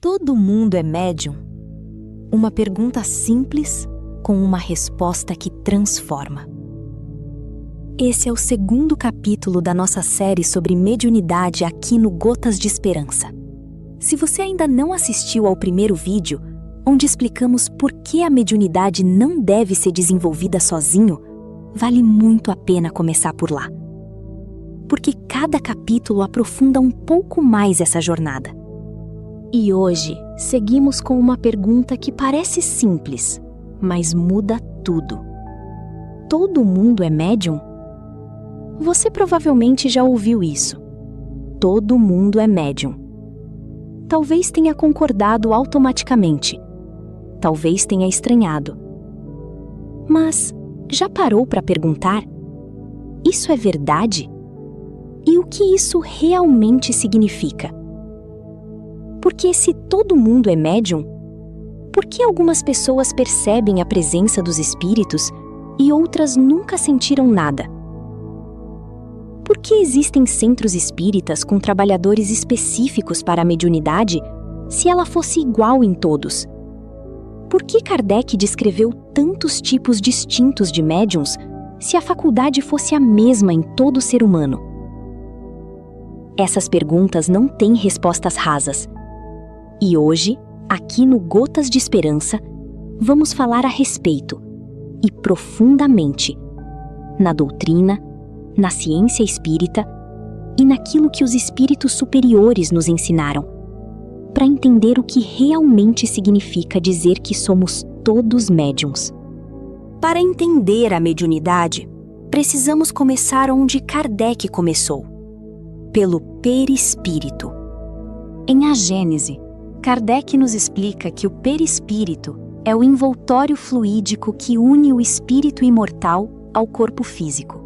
Todo mundo é médium? Uma pergunta simples com uma resposta que transforma. Esse é o segundo capítulo da nossa série sobre mediunidade aqui no Gotas de Esperança. Se você ainda não assistiu ao primeiro vídeo, onde explicamos por que a mediunidade não deve ser desenvolvida sozinho, vale muito a pena começar por lá. Porque cada capítulo aprofunda um pouco mais essa jornada. E hoje, seguimos com uma pergunta que parece simples, mas muda tudo. Todo mundo é médium? Você provavelmente já ouviu isso. Todo mundo é médium. Talvez tenha concordado automaticamente. Talvez tenha estranhado. Mas já parou para perguntar? Isso é verdade? E o que isso realmente significa? Porque se todo mundo é médium, por que algumas pessoas percebem a presença dos espíritos e outras nunca sentiram nada? Por que existem centros espíritas com trabalhadores específicos para a mediunidade, se ela fosse igual em todos? Por que Kardec descreveu tantos tipos distintos de médiuns, se a faculdade fosse a mesma em todo ser humano? Essas perguntas não têm respostas rasas. E hoje, aqui no Gotas de Esperança, vamos falar a respeito, e profundamente, na doutrina, na ciência espírita e naquilo que os espíritos superiores nos ensinaram, para entender o que realmente significa dizer que somos todos médiuns. Para entender a mediunidade, precisamos começar onde Kardec começou, pelo perispírito. Em A Gênese, Kardec nos explica que o perispírito é o envoltório fluídico que une o espírito imortal ao corpo físico.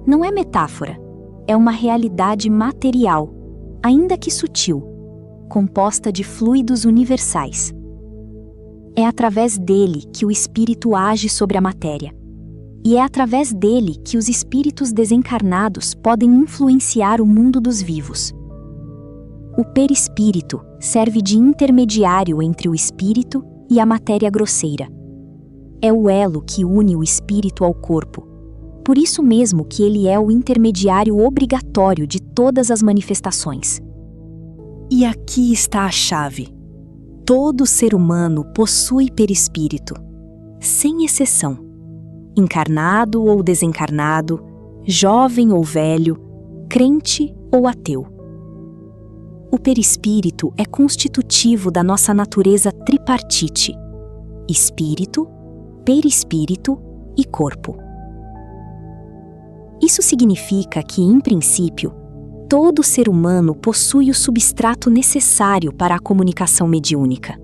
Não é metáfora, é uma realidade material, ainda que sutil, composta de fluidos universais. É através dele que o espírito age sobre a matéria, e é através dele que os espíritos desencarnados podem influenciar o mundo dos vivos. O perispírito serve de intermediário entre o espírito e a matéria grosseira. É o elo que une o espírito ao corpo. Por isso mesmo que ele é o intermediário obrigatório de todas as manifestações. E aqui está a chave. Todo ser humano possui perispírito, sem exceção. Encarnado ou desencarnado, jovem ou velho, crente ou ateu. O perispírito é constitutivo da nossa natureza tripartite: espírito, perispírito e corpo. Isso significa que, em princípio, todo ser humano possui o substrato necessário para a comunicação mediúnica.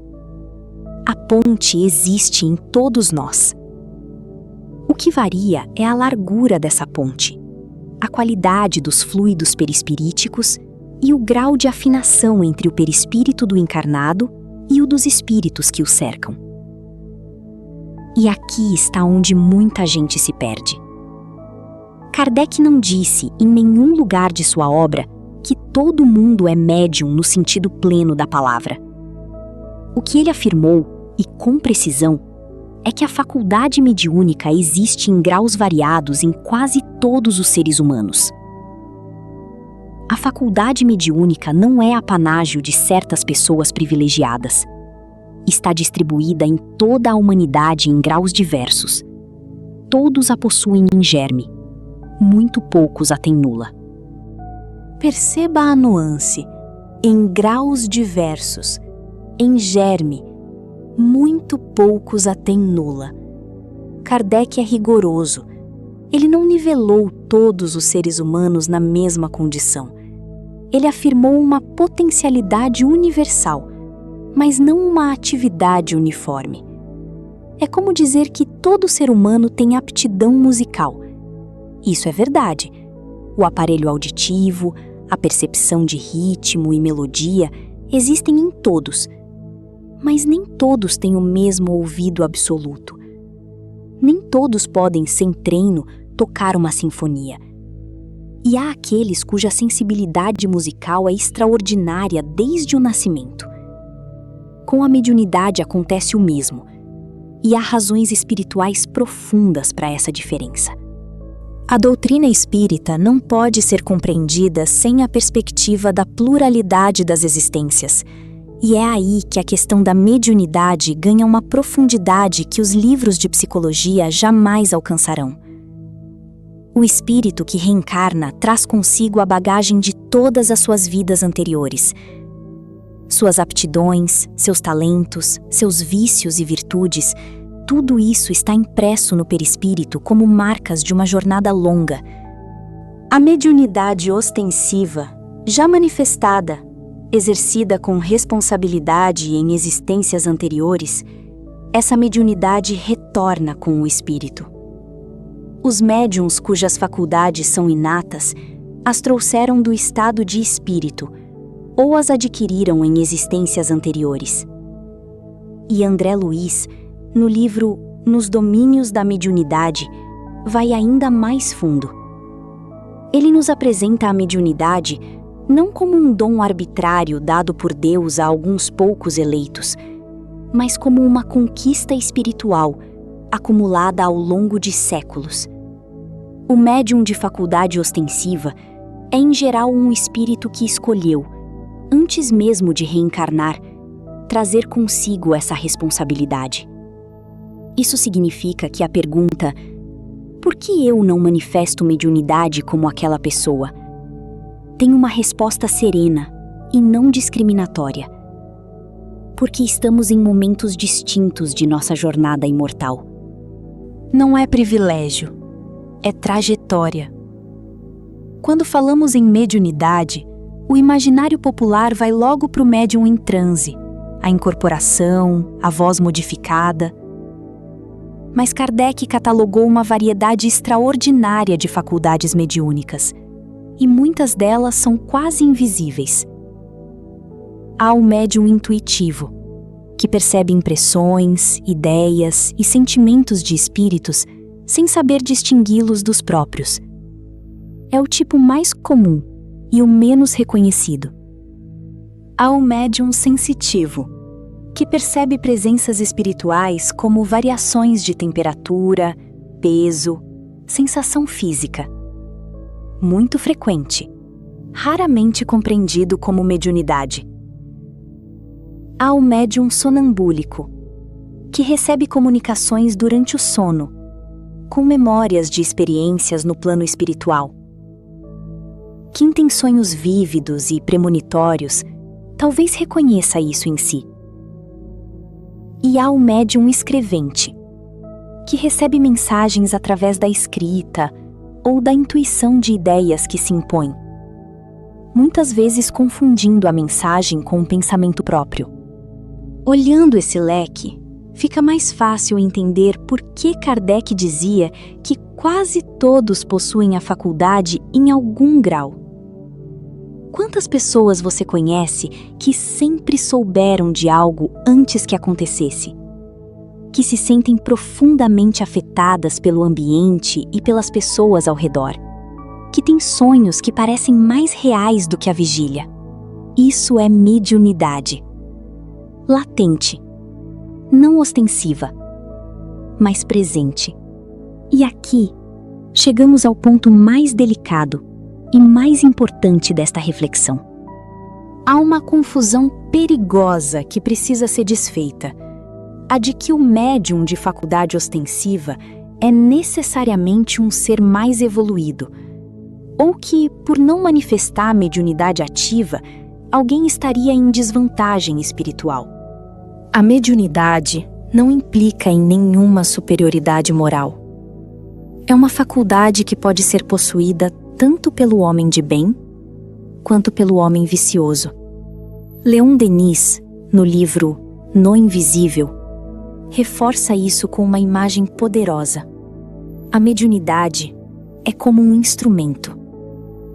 A ponte existe em todos nós. O que varia é a largura dessa ponte, a qualidade dos fluidos perispiríticos e o grau de afinação entre o perispírito do encarnado e o dos espíritos que o cercam. E aqui está onde muita gente se perde. Kardec não disse em nenhum lugar de sua obra que todo mundo é médium no sentido pleno da palavra. O que ele afirmou, e com precisão, é que a faculdade mediúnica existe em graus variados em quase todos os seres humanos. A faculdade mediúnica não é apanágio de certas pessoas privilegiadas. Está distribuída em toda a humanidade em graus diversos. Todos a possuem em germe. Muito poucos a têm nula. Perceba a nuance. Em graus diversos. Em germe. Muito poucos a têm nula. Kardec é rigoroso. Ele não nivelou todos os seres humanos na mesma condição. Ele afirmou uma potencialidade universal, mas não uma atividade uniforme. É como dizer que todo ser humano tem aptidão musical. Isso é verdade. O aparelho auditivo, a percepção de ritmo e melodia existem em todos, mas nem todos têm o mesmo ouvido absoluto. Nem todos podem, sem treino, tocar uma sinfonia. E há aqueles cuja sensibilidade musical é extraordinária desde o nascimento. com a mediunidade acontece o mesmo, e há razões espirituais profundas para essa diferença. A doutrina espírita não pode ser compreendida sem a perspectiva da pluralidade das existências, e é aí que a questão da mediunidade ganha uma profundidade que os livros de psicologia jamais alcançarão. O espírito que reencarna traz consigo a bagagem de todas as suas vidas anteriores. Suas aptidões, seus talentos, seus vícios e virtudes, tudo isso está impresso no perispírito como marcas de uma jornada longa. A mediunidade ostensiva, já manifestada, exercida com responsabilidade em existências anteriores, essa mediunidade retorna com o espírito. Os médiuns cujas faculdades são inatas as trouxeram do estado de espírito ou as adquiriram em existências anteriores. E André Luiz, no livro Nos Domínios da Mediunidade, vai ainda mais fundo. Ele nos apresenta a mediunidade não como um dom arbitrário dado por Deus a alguns poucos eleitos, mas como uma conquista espiritual acumulada ao longo de séculos. O médium de faculdade ostensiva é em geral um espírito que escolheu, antes mesmo de reencarnar, trazer consigo essa responsabilidade. Isso significa que a pergunta "por que eu não manifesto mediunidade como aquela pessoa?" tem uma resposta serena e não discriminatória. Porque estamos em momentos distintos de nossa jornada imortal. Não é privilégio, é trajetória. Quando falamos em mediunidade, o imaginário popular vai logo para o médium em transe, a incorporação, a voz modificada. Mas Kardec catalogou uma variedade extraordinária de faculdades mediúnicas, e muitas delas são quase invisíveis. Há o médium intuitivo, que percebe impressões, ideias e sentimentos de espíritos sem saber distingui-los dos próprios. É o tipo mais comum e o menos reconhecido. Há o médium sensitivo, que percebe presenças espirituais como variações de temperatura, peso, sensação física. Muito frequente, raramente compreendido como mediunidade. Há o médium sonambúlico, que recebe comunicações durante o sono, com memórias de experiências no plano espiritual. Quem tem sonhos vívidos e premonitórios, talvez reconheça isso em si. E há o médium escrevente, que recebe mensagens através da escrita ou da intuição de ideias que se impõem, muitas vezes confundindo a mensagem com o pensamento próprio. Olhando esse leque, fica mais fácil entender por que Kardec dizia que quase todos possuem a faculdade em algum grau. Quantas pessoas você conhece que sempre souberam de algo antes que acontecesse? Que se sentem profundamente afetadas pelo ambiente e pelas pessoas ao redor? Que têm sonhos que parecem mais reais do que a vigília? Isso é mediunidade. Latente, não ostensiva, mas presente. E aqui, chegamos ao ponto mais delicado e mais importante desta reflexão. Há uma confusão perigosa que precisa ser desfeita, a de que o médium de faculdade ostensiva é necessariamente um ser mais evoluído, ou que, por não manifestar a mediunidade ativa, alguém estaria em desvantagem espiritual. A mediunidade não implica em nenhuma superioridade moral. É uma faculdade que pode ser possuída tanto pelo homem de bem, quanto pelo homem vicioso. Leon Denis, no livro No Invisível, reforça isso com uma imagem poderosa. A mediunidade é como um instrumento.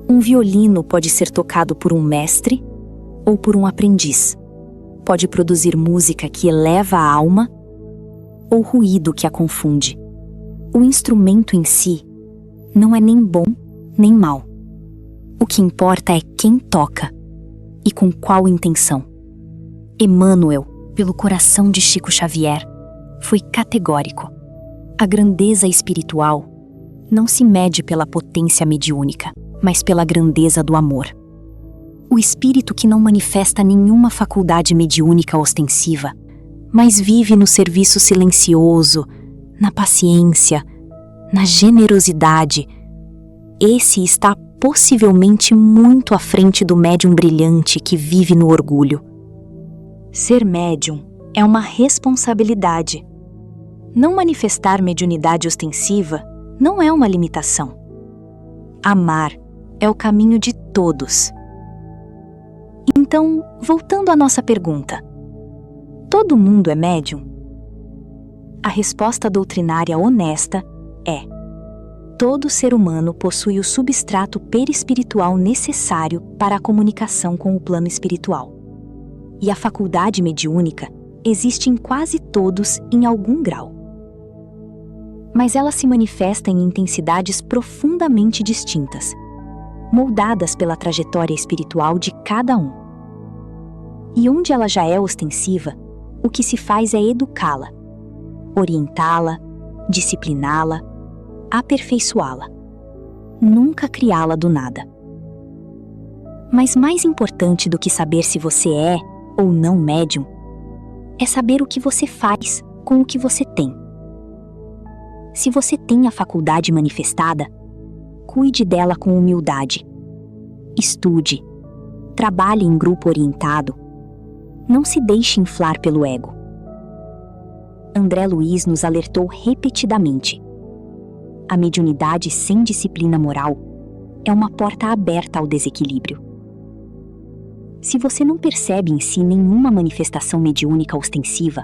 Um violino pode ser tocado por um mestre ou por um aprendiz. Pode produzir música que eleva a alma ou ruído que a confunde. O instrumento em si não é nem bom nem mau. O que importa é quem toca e com qual intenção. Emmanuel, pelo coração de Chico Xavier, foi categórico. A grandeza espiritual não se mede pela potência mediúnica, mas pela grandeza do amor. O espírito que não manifesta nenhuma faculdade mediúnica ostensiva, mas vive no serviço silencioso, na paciência, na generosidade, esse está possivelmente muito à frente do médium brilhante que vive no orgulho. Ser médium é uma responsabilidade. Não manifestar mediunidade ostensiva não é uma limitação. Amar é o caminho de todos. Então, voltando à nossa pergunta: todo mundo é médium? A resposta doutrinária honesta é: todo ser humano possui o substrato perispiritual necessário para a comunicação com o plano espiritual. E a faculdade mediúnica existe em quase todos em algum grau. Mas ela se manifesta em intensidades profundamente distintas, moldadas pela trajetória espiritual de cada um. E onde ela já é ostensiva, o que se faz é educá-la, orientá-la, discipliná-la, aperfeiçoá-la. Nunca criá-la do nada. Mas mais importante do que saber se você é ou não médium, é saber o que você faz com o que você tem. Se você tem a faculdade manifestada, cuide dela com humildade. Estude, trabalhe em grupo orientado, não se deixe inflar pelo ego. André Luiz nos alertou repetidamente: a mediunidade sem disciplina moral é uma porta aberta ao desequilíbrio. Se você não percebe em si nenhuma manifestação mediúnica ostensiva,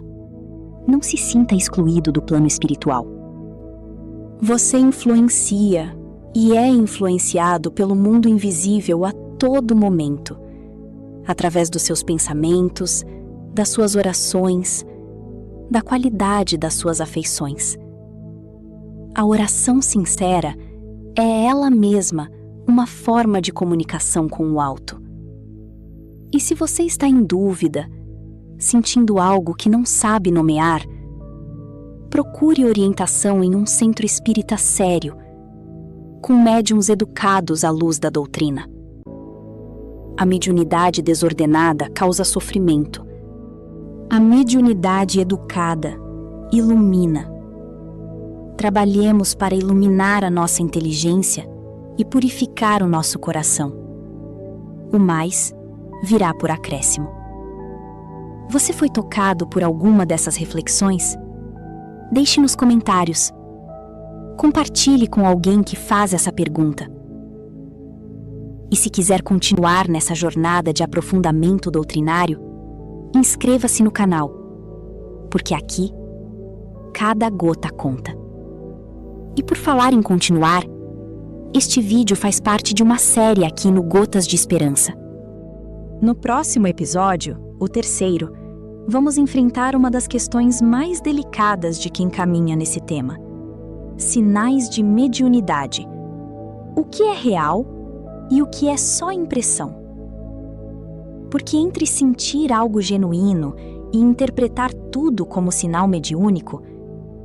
não se sinta excluído do plano espiritual. Você influencia e é influenciado pelo mundo invisível a todo momento, através dos seus pensamentos, das suas orações, da qualidade das suas afeições. A oração sincera é ela mesma uma forma de comunicação com o alto. E se você está em dúvida, sentindo algo que não sabe nomear, procure orientação em um centro espírita sério, com médiuns educados à luz da doutrina. A mediunidade desordenada causa sofrimento. A mediunidade educada ilumina. Trabalhemos para iluminar a nossa inteligência e purificar o nosso coração. O mais virá por acréscimo. Você foi tocado por alguma dessas reflexões? Deixe nos comentários. Compartilhe com alguém que faz essa pergunta. E se quiser continuar nessa jornada de aprofundamento doutrinário, inscreva-se no canal, porque aqui, cada gota conta. E por falar em continuar, este vídeo faz parte de uma série aqui no Gotas de Esperança. No próximo episódio, o terceiro, vamos enfrentar uma das questões mais delicadas de quem caminha nesse tema: sinais de mediunidade. O que é real e o que é só impressão? Porque entre sentir algo genuíno e interpretar tudo como sinal mediúnico,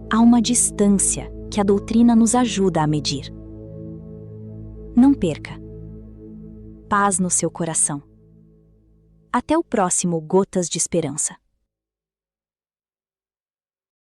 há uma distância que a doutrina nos ajuda a medir. Não perca. Paz no seu coração. Até o próximo Gotas de Esperança.